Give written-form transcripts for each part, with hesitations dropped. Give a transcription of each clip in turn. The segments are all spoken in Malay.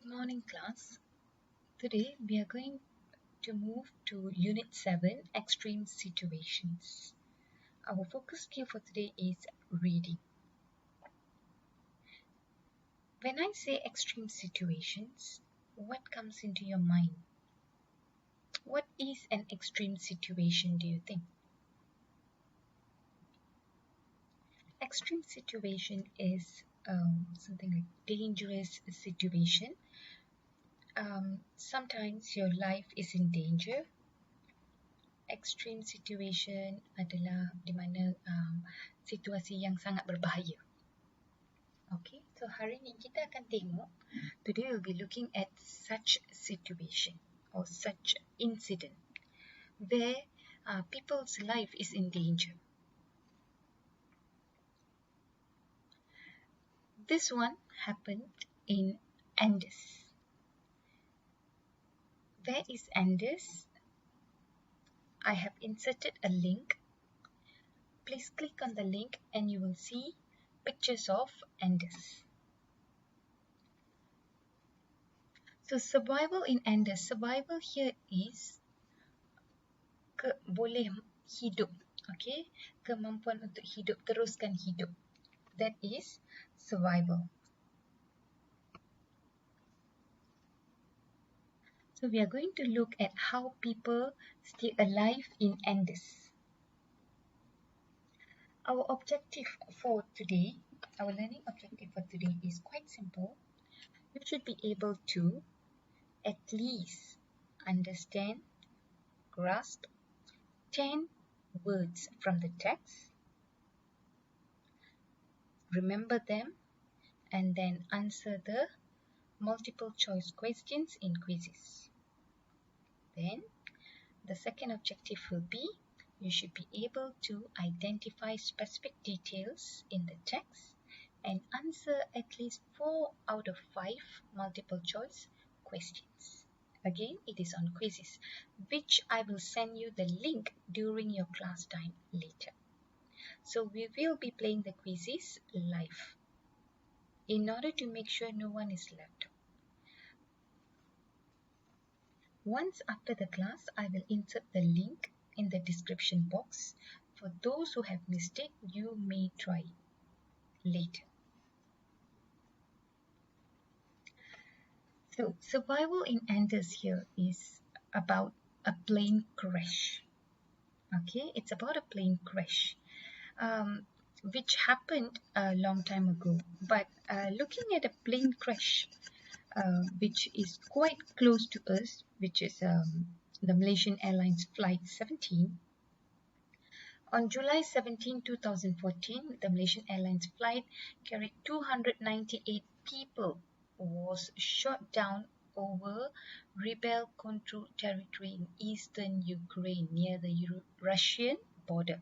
Good morning, class. Today we are going to move to Unit 7, Extreme Situations. Our focus skill for today is reading. When I say extreme situations, what comes into your mind? What is an extreme situation, do you think? Extreme situation is something like dangerous situation. Sometimes your life is in danger. Extreme situation adalah di mana situasi yang sangat berbahaya. Okay, so hari ni kita akan tengok. Today we'll be looking at such situation or such incident where people's life is in danger. This one happened in Andes. Where is Andes? I have inserted a link. Please click on the link and you will see pictures of Andes. So survival in Andes. Survival here is boleh hidup. Okay, kemampuan untuk hidup, teruskan hidup. That is survival. So we are going to look at how people stay alive in Andes. Our objective for today, our learning objective for today is quite simple. You should be able to at least understand, grasp 10 words from the text, remember them, and then answer the multiple choice questions in quizzes. Then, the second objective will be you should be able to identify specific details in the text and answer at least 4 out of 5 multiple choice questions. Again, it is on quizzes, which I will send you the link during your class time later. So we will be playing the quizzes live in order to make sure no one is left. Once after the class, I will insert the link in the description box. For those who have missed it, you may try later. So, survival in Andes here is about a plane crash. Okay, it's about a plane crash, which happened a long time ago. But looking at a plane crash, which is quite close to us, which is the Malaysian Airlines Flight 17. On July 17, 2014, the Malaysian Airlines flight carried 298 people was shot down over rebel-controlled territory in eastern Ukraine near the Russian border.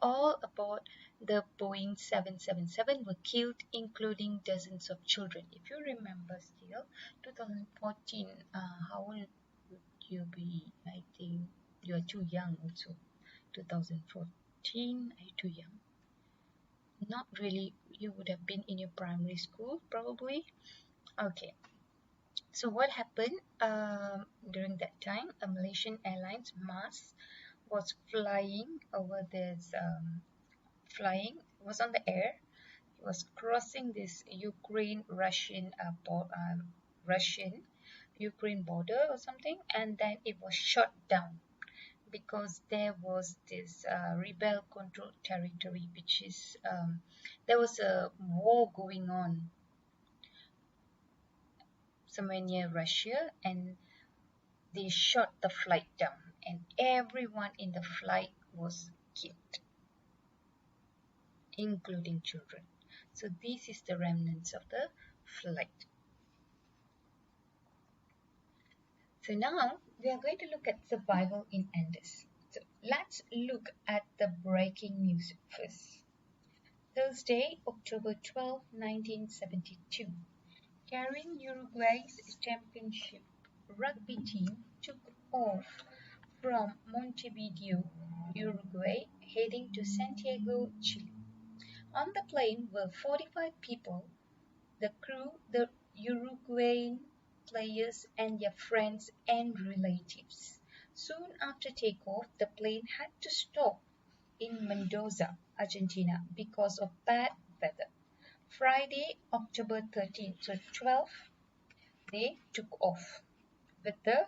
All aboard the Boeing 777 were killed, including dozens of children. If you remember still, 2014, how old would you be? I think you are too young also. 2014, are you too young? Not really. You would have been in your primary school, probably. Okay. So what happened during that time? A Malaysian Airlines mass was flying over this, was on the air. It was crossing this Ukraine-Russian Russian-Ukraine border or something, and then it was shot down because there was this rebel-controlled territory, which is there was a war going on somewhere near Russia, and they shot the flight down, and everyone in the flight was killed, including children. So this is the remnants of the flight. So now we are going to look at survival in Andes. So let's look at the breaking news first. Thursday, October 12, 1972. Carrying Uruguay's championship rugby team took off from Montevideo, Uruguay, heading to Santiago, Chile. On the plane were 45 people. The crew, the Uruguayan players and their friends and relatives. Soon after takeoff, the plane had to stop in Mendoza, Argentina because of bad weather. Friday, October 13th to 12th, they took off with the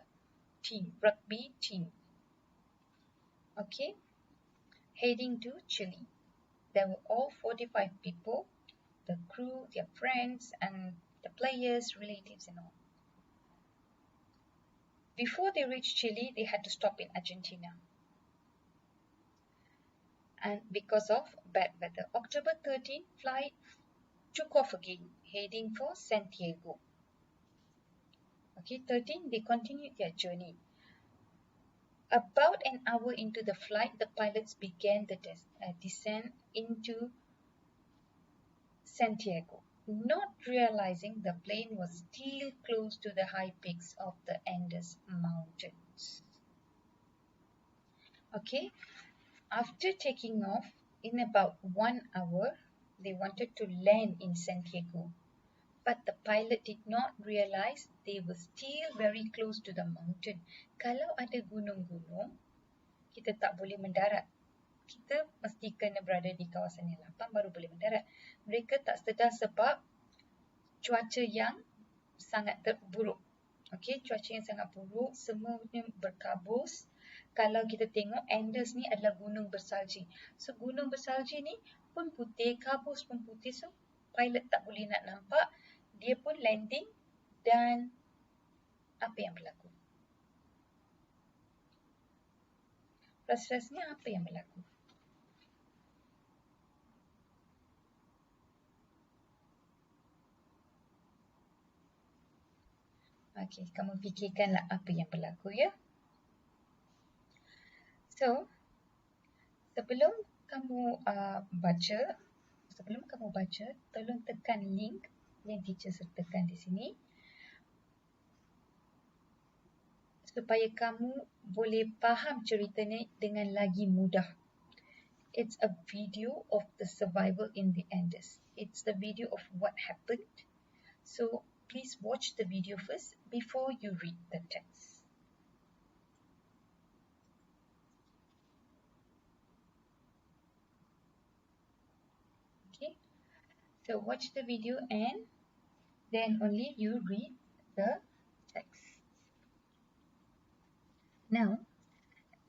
rugby team, okay, heading to Chile. There were all 45 people, the crew, their friends, and the players, relatives, and all. Before they reached Chile, they had to stop in Argentina. And because of bad weather, October 13th, flight took off again, heading for Santiago. Okay, 13, they continued their journey. About an hour into the flight, the pilots began the descent into Santiago, not realizing the plane was still close to the high peaks of the Andes Mountains. Okay, after taking off, in about 1 hour, they wanted to land in Santiago. But the pilot did not realize they were still very close to the mountain. Kalau ada gunung-gunung, kita tak boleh mendarat. Kita mesti kena berada di kawasan yang lapang baru boleh mendarat. Mereka tak sedar sebab cuaca yang sangat buruk. Okey, cuaca yang sangat buruk, semuanya berkabus. Kalau kita tengok, Andes ni adalah gunung bersalji. So, gunung bersalji ni pun putih, kabus pun putih. So, pilot tak boleh nak nampak. Dia pun landing dan apa yang berlaku? Ras-rasnya apa yang berlaku? Okey, kamu fikirkanlah apa yang berlaku ya. So, sebelum kamu baca, tolong tekan link yang teacher sertakan di sini supaya kamu boleh faham ceritanya dengan lagi mudah. It's a video of the survival in the Andes. It's the video of what happened. So, please watch the video first before you read the text. Okay, so watch the video and then only you read the text. Now,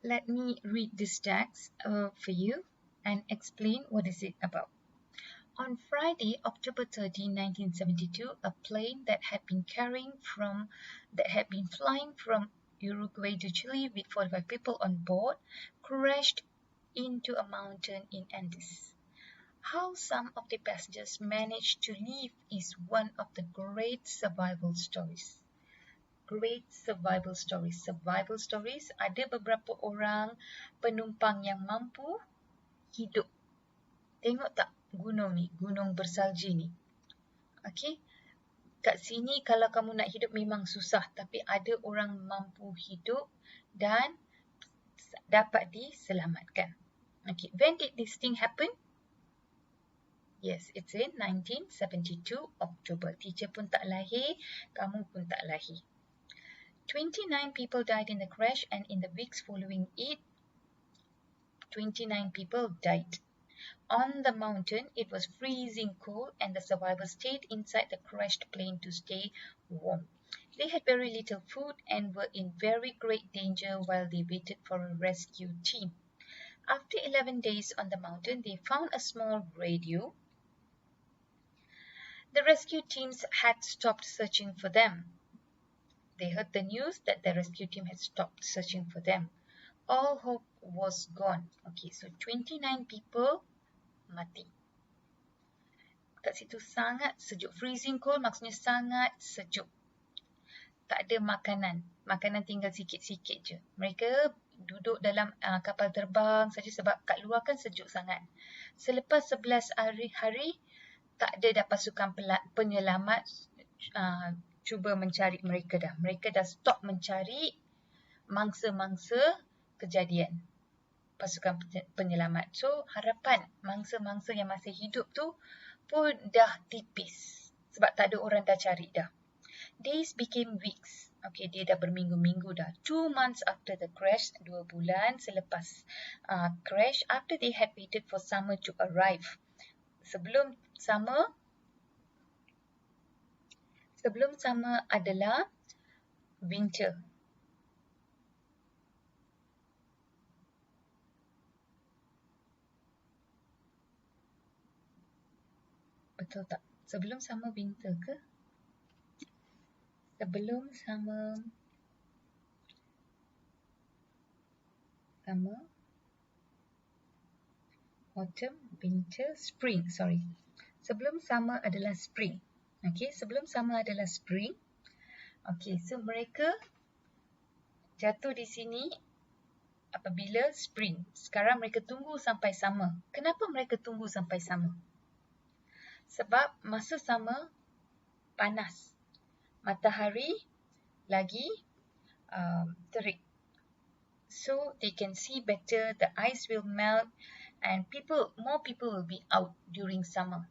let me read this text for you and explain what is it about. On Friday, October 13, 1972, a plane that had been flying from Uruguay to Chile with 45 people on board crashed into a mountain in Andes. How some of the passengers managed to live is one of the great survival stories. Great survival stories. Survival stories, ada beberapa orang penumpang yang mampu hidup. Tengok tak gunung ni, gunung bersalji ni. Okey. Kat sini kalau kamu nak hidup memang susah, tapi ada orang mampu hidup dan dapat diselamatkan. Okay, when did this thing happen? Yes, it's in 1972 October. Teacher pun tak lahir, kamu pun tak lahir. 29 people died in the crash, and in the weeks following it, 29 people died. On the mountain, it was freezing cold, and the survivors stayed inside the crashed plane to stay warm. They had very little food and were in very great danger while they waited for a rescue team. After 11 days on the mountain, they found a small radio. The rescue teams had stopped searching for them. They heard the news that the rescue team had stopped searching for them. All hope was gone. Okay, so 29 people mati. Kat situ sangat sejuk. Freezing cold maksudnya sangat sejuk. Tak ada makanan. Makanan tinggal sikit-sikit je. Mereka duduk dalam kapal terbang saja sebab kat luar kan sejuk sangat. Selepas 11 hari, tak ada dah pasukan penyelamat cuba mencari mereka dah. Mereka dah stop mencari mangsa-mangsa kejadian pasukan penyelamat. So, harapan mangsa-mangsa yang masih hidup tu pun dah tipis sebab tak ada orang dah cari dah. Days became weeks. Okay, dia dah berminggu-minggu dah. 2 months after the crash, 2 bulan selepas crash, after they had waited for summer to arrive. Sebelum summer adalah winter. Betul tak? Sebelum summer winter ke? Sebelum summer autumn, winter, spring. Sorry. Sebelum summer adalah spring. Okay, sebelum summer adalah spring. Okay, so mereka jatuh di sini apabila spring. Sekarang mereka tunggu sampai summer. Kenapa mereka tunggu sampai summer? Sebab masa summer panas. Matahari lagi terik. So they can see better, the ice will melt and more people will be out during summer.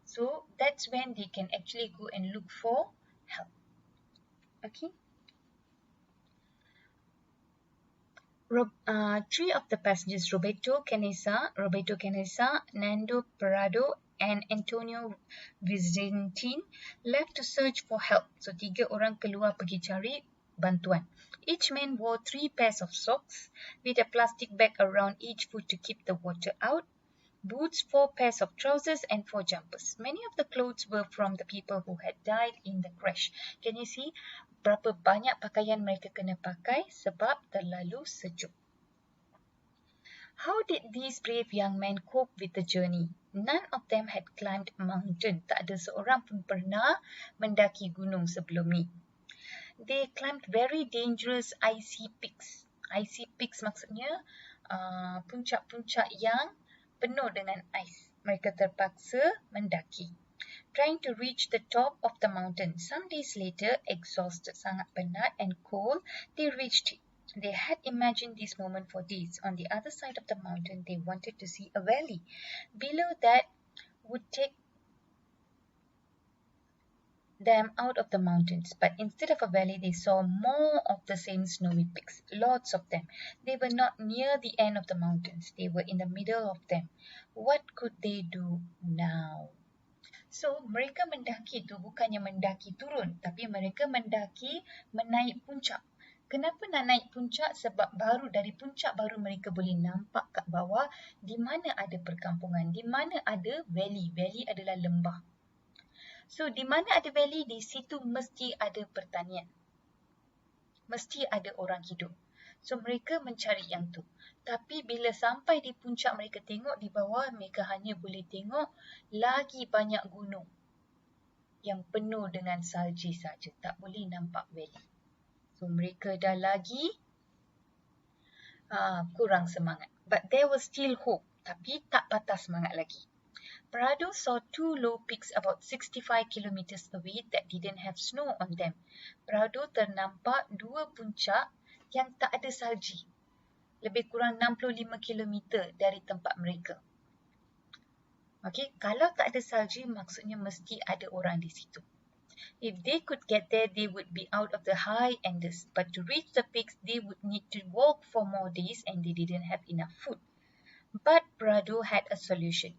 So that's when they can actually go and look for help. Okay. Three of the passengers, Roberto Canessa, Nando Parado, and Antonio Vicentin, left to search for help. So 3 orang keluar pergi cari bantuan. Each man wore 3 pairs of socks with a plastic bag around each foot to keep the water out, boots, 4 pairs of trousers, and 4 jumpers. Many of the clothes were from the people who had died in the crash. Can you see berapa banyak pakaian mereka kena pakai sebab terlalu sejuk? How did these brave young men cope with the journey? None of them had climbed a mountain. Tak ada seorang pun pernah mendaki gunung sebelum ni. They climbed very dangerous icy peaks. Icy peaks maksudnya puncak-puncak yang penuh dengan ais. Mereka terpaksa mendaki. Trying to reach the top of the mountain. Some days later, exhausted, sangat penat and cold, they reached it. They had imagined this moment for days. On the other side of the mountain, they wanted to see a valley. Below that would take them out of the mountains. But instead of a valley, they saw more of the same snowy peaks. Lots of them. They were not near the end of the mountains. They were in the middle of them. What could they do now? So, mereka mendaki tu bukannya mendaki turun, tapi mereka mendaki menaik puncak. Kenapa nak naik puncak? Sebab dari puncak baru mereka boleh nampak kat bawah di mana ada perkampungan, di mana ada valley. Valley adalah lembah. So, di mana ada valley, di situ mesti ada pertanian. Mesti ada orang hidup. So, mereka mencari yang tu. Tapi bila sampai di puncak, mereka tengok di bawah, mereka hanya boleh tengok lagi banyak gunung yang penuh dengan salji saja. Tak boleh nampak valley. So, mereka dah lagi kurang semangat. But there was still hope. Tapi tak patah semangat lagi. Prado saw 2 low peaks about 65 kilometers away that didn't have snow on them. Prado ternampak 2 puncak yang tak ada salji. Lebih kurang 65 kilometer dari tempat mereka. Okay, kalau tak ada salji, maksudnya mesti ada orang di situ. If they could get there, they would be out of the high Andes. But to reach the peaks, they would need to walk for more days and they didn't have enough food. But Prado had a solution.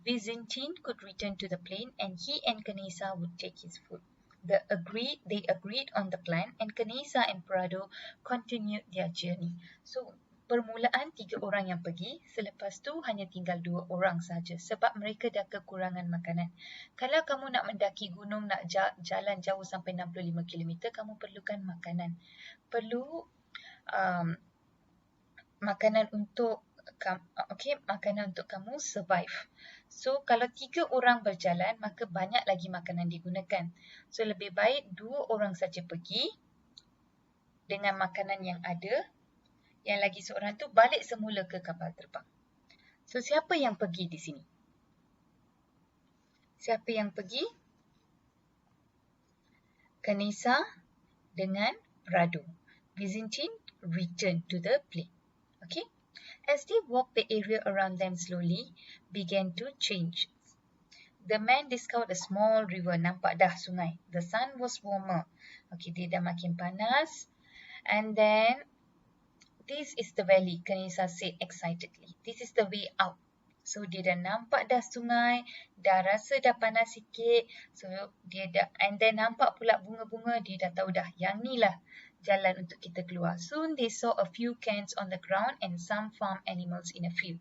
Vicentin could return to the plane and he and Canessa would take his food. They agreed on the plan and Canessa and Prado continued their journey. So, permulaan 3 orang yang pergi, selepas tu hanya tinggal 2 orang saja sebab mereka dah kekurangan makanan. Kalau kamu nak mendaki gunung, nak jalan jauh sampai 65 km, kamu perlukan makanan. Perlu makanan untuk kamu survive. So, kalau 3 orang berjalan, maka banyak lagi makanan digunakan. So, lebih baik 2 orang saja pergi dengan makanan yang ada. Yang lagi seorang tu balik semula ke kapal terbang. So, siapa yang pergi di sini? Siapa yang pergi? Canessa dengan Prado. Vicentin returned to the plane. Okay? As they walked, the area around them slowly began to change. The man discovered a small river. Nampak dah sungai. The sun was warmer. Okay, dia dah makin panas. And then, this is the valley, QUIZIZZ said excitedly. This is the way out. So, dia dah nampak dah sungai, dah rasa dah panas sikit. So, dia dah, and then nampak pula bunga-bunga, dia dah tahu dah, yang ni lah jalan untuk kita keluar. Soon, they saw a few cans on the ground and some farm animals in a field.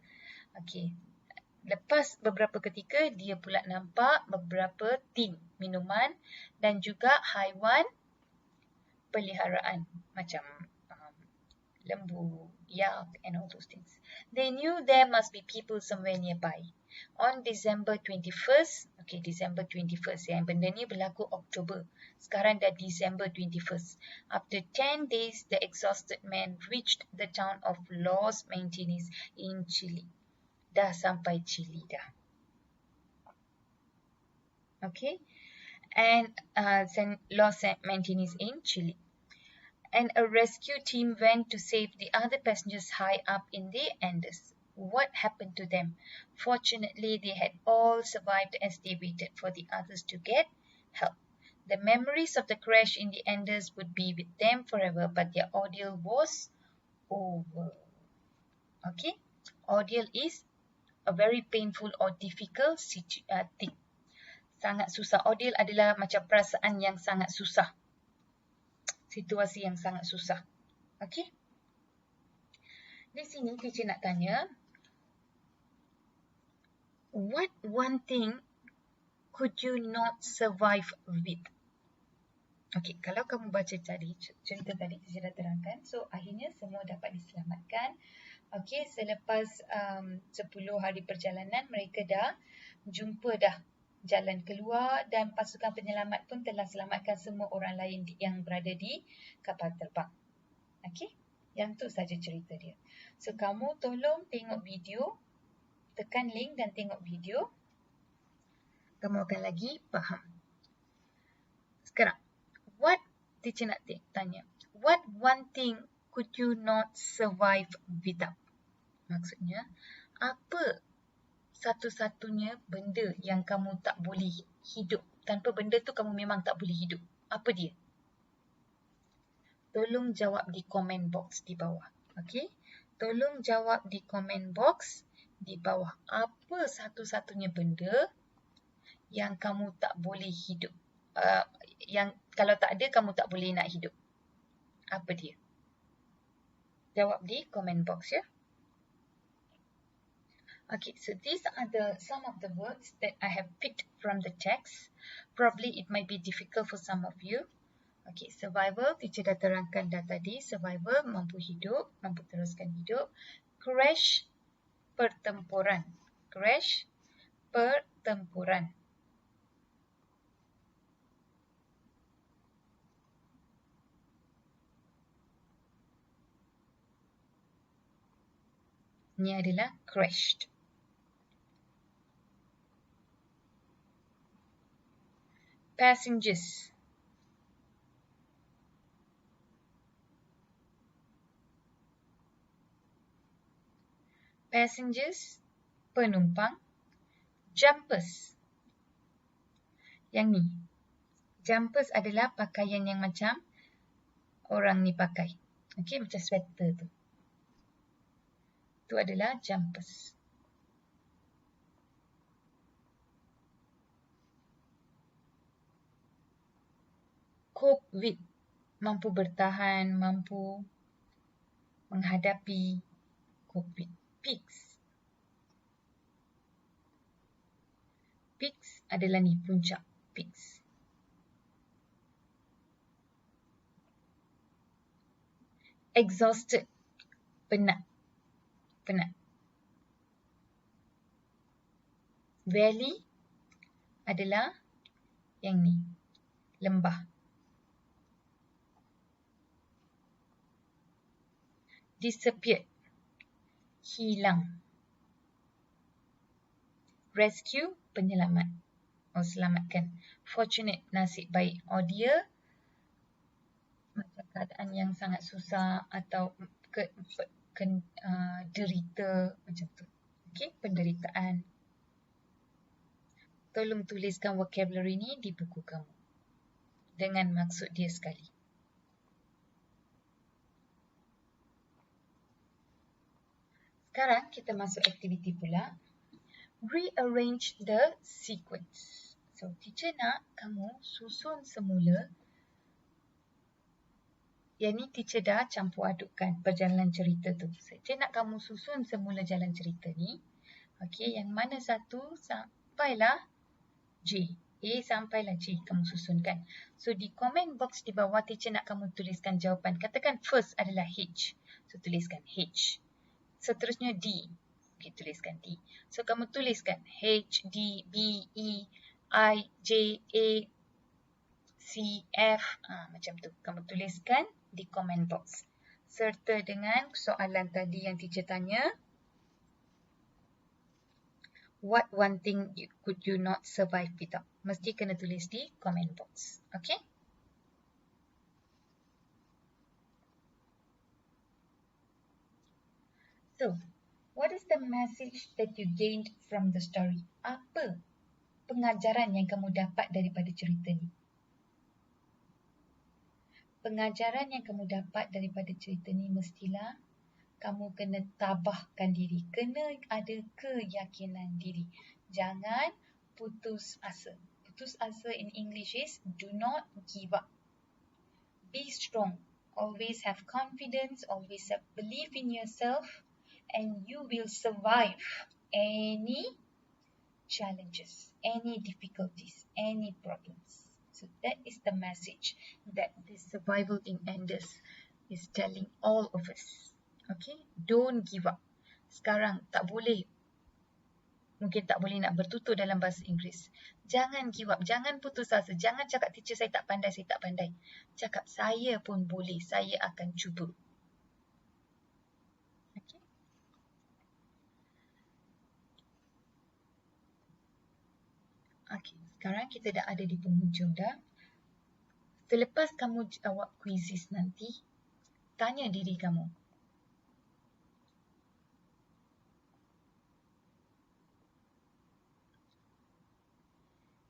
Okay. Lepas beberapa ketika, dia pula nampak beberapa tin minuman dan juga haiwan peliharaan macam lembu, yak, and all those things. They knew there must be people somewhere nearby. On December 21st, okay, December 21st, yang benda ni berlaku Oktober. Sekarang dah December 21st. After 10 days, the exhausted man reached the town of Los Mantinis in Chile. Dah sampai Chile dah. Okay, and Los Mantinis in Chile. And a rescue team went to save the other passengers high up in the Andes. What happened to them? Fortunately, they had all survived as they waited for the others to get help. The memories of the crash in the Andes would be with them forever, but their ordeal was over. Okay, ordeal is a very painful or difficult thing. Sangat susah. Ordeal adalah macam perasaan yang sangat susah. Situasi yang sangat susah. Okay. Di sini teacher nak tanya, what one thing could you not survive with? Okay, kalau kamu baca tadi, cerita tadi teacher dah terangkan. So, akhirnya semua dapat diselamatkan. Okay, selepas 10 hari perjalanan, mereka dah jumpa dah jalan keluar dan pasukan penyelamat pun telah selamatkan semua orang lain yang berada di kapal terbang. Okey, yang tu saja cerita dia. So, kamu tolong tengok video, tekan link dan tengok video. Kamu akan lagi faham. Sekarang, what teacher nak tanya? What one thing could you not survive without? Maksudnya, apa satu-satunya benda yang kamu tak boleh hidup? Tanpa benda tu kamu memang tak boleh hidup. Apa dia? Tolong jawab di komen box di bawah. Okey? Tolong jawab di komen box di bawah. Apa satu-satunya benda yang kamu tak boleh hidup? Yang kalau tak ada kamu tak boleh nak hidup. Apa dia? Jawab di komen box ya. Okay, so these are some of the words that I have picked from the text. Probably it might be difficult for some of you. Okay, survival, teacher dah terangkan dah tadi. Survival, mampu hidup, mampu teruskan hidup. Crash, pertempuran. Crash, pertempuran. Ini adalah crashed. Passengers. Passengers, penumpang. Jumpers. Yang ni. Jumpers adalah pakaian yang macam orang ni pakai. Okey, macam sweater tu. Itu adalah jumpers. Cope with, mampu bertahan, mampu menghadapi. Cope with. Peaks. Peaks adalah ni, puncak. Peaks. Exhausted. Penat. Penat. Valley adalah yang ni. Lembah. Disappeared. Hilang. Rescue, penyelamat. Oh, selamatkan. Fortunate, nasib baik. Ordeal, macam keadaan yang sangat susah atau derita macam tu. Okey, penderitaan. tolong tuliskan vocabulary ni di buku kamu dengan maksud dia sekali. Sekarang kita masuk aktiviti pula. Rearrange the sequence. So, teacher nak kamu susun semula. Yang ni teacher dah campur adukkan perjalanan cerita tu. Teacher nak kamu susun semula jalan cerita ni. Okey, yang mana satu sampailah J. A sampailah J kamu susunkan. So, di comment box di bawah teacher nak kamu tuliskan jawapan. Katakan first adalah H. So, tuliskan H. Seterusnya D. Okey, tuliskan D. So, kamu tuliskan H, D, B, E, I, J, A, C, F. Macam tu. Kamu tuliskan di comment box. Serta dengan soalan tadi yang teacher tanya. What one thing could you not survive without? Mesti kena tulis di comment box. Okay? So, what is the message that you gained from the story? Apa pengajaran yang kamu dapat daripada cerita ni? Pengajaran yang kamu dapat daripada cerita ni mestilah kamu kena tabahkan diri. Kena ada keyakinan diri. Jangan putus asa. Putus asa in English is do not give up. Be strong. Always have confidence. Always have belief in yourself. And you will survive any challenges, any difficulties, any problems. So that is the message that the survival in Anders is telling all of us. Okay, don't give up. Sekarang tak boleh, mungkin tak boleh nak bertutur dalam bahasa Inggeris. Jangan give up, jangan putus asa. Jangan cakap teacher saya tak pandai, saya tak pandai. Cakap saya pun boleh, saya akan cuba. Okay. Okay, sekarang kita dah ada di penghujung dah. Selepas kamu jawab QUIZIZZ nanti, tanya diri kamu.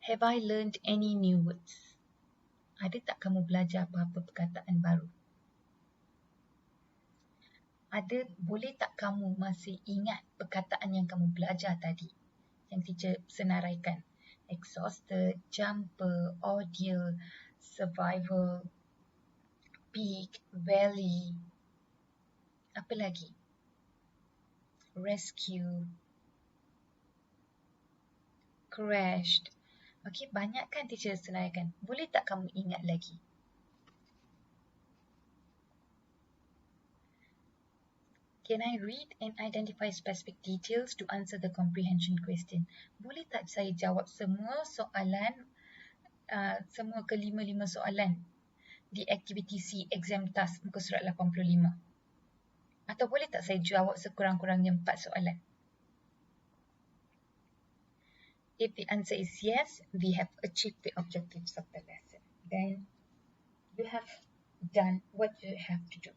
Have I learned any new words? Ada tak kamu belajar apa-apa perkataan baru? Boleh tak kamu masih ingat perkataan yang kamu belajar tadi? Yang teacher senaraikan. Exhausted, jumper, ordeal, survival, peak, valley. Apa lagi? Rescue, crashed. Okey, banyak kan teacher senaraikan. Boleh tak kamu ingat lagi? Can I read and identify specific details to answer the comprehension question? Boleh tak saya jawab semua soalan, semua kelima-lima soalan di aktiviti C, exam task muka surat 85? Atau boleh tak saya jawab sekurang-kurangnya 4 soalan? If the answer is yes, we have achieved the objectives of the lesson. Then you have done what you have to do.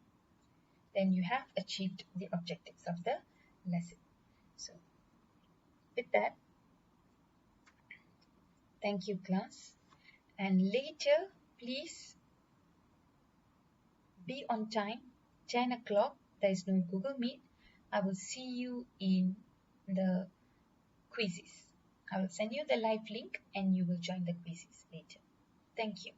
Then you have achieved the objectives of the lesson. So, with that, thank you class. And later, please be on time, 10 o'clock. There is no Google Meet. I will see you in the quizzes. I will send you the live link and you will join the quizzes later. Thank you.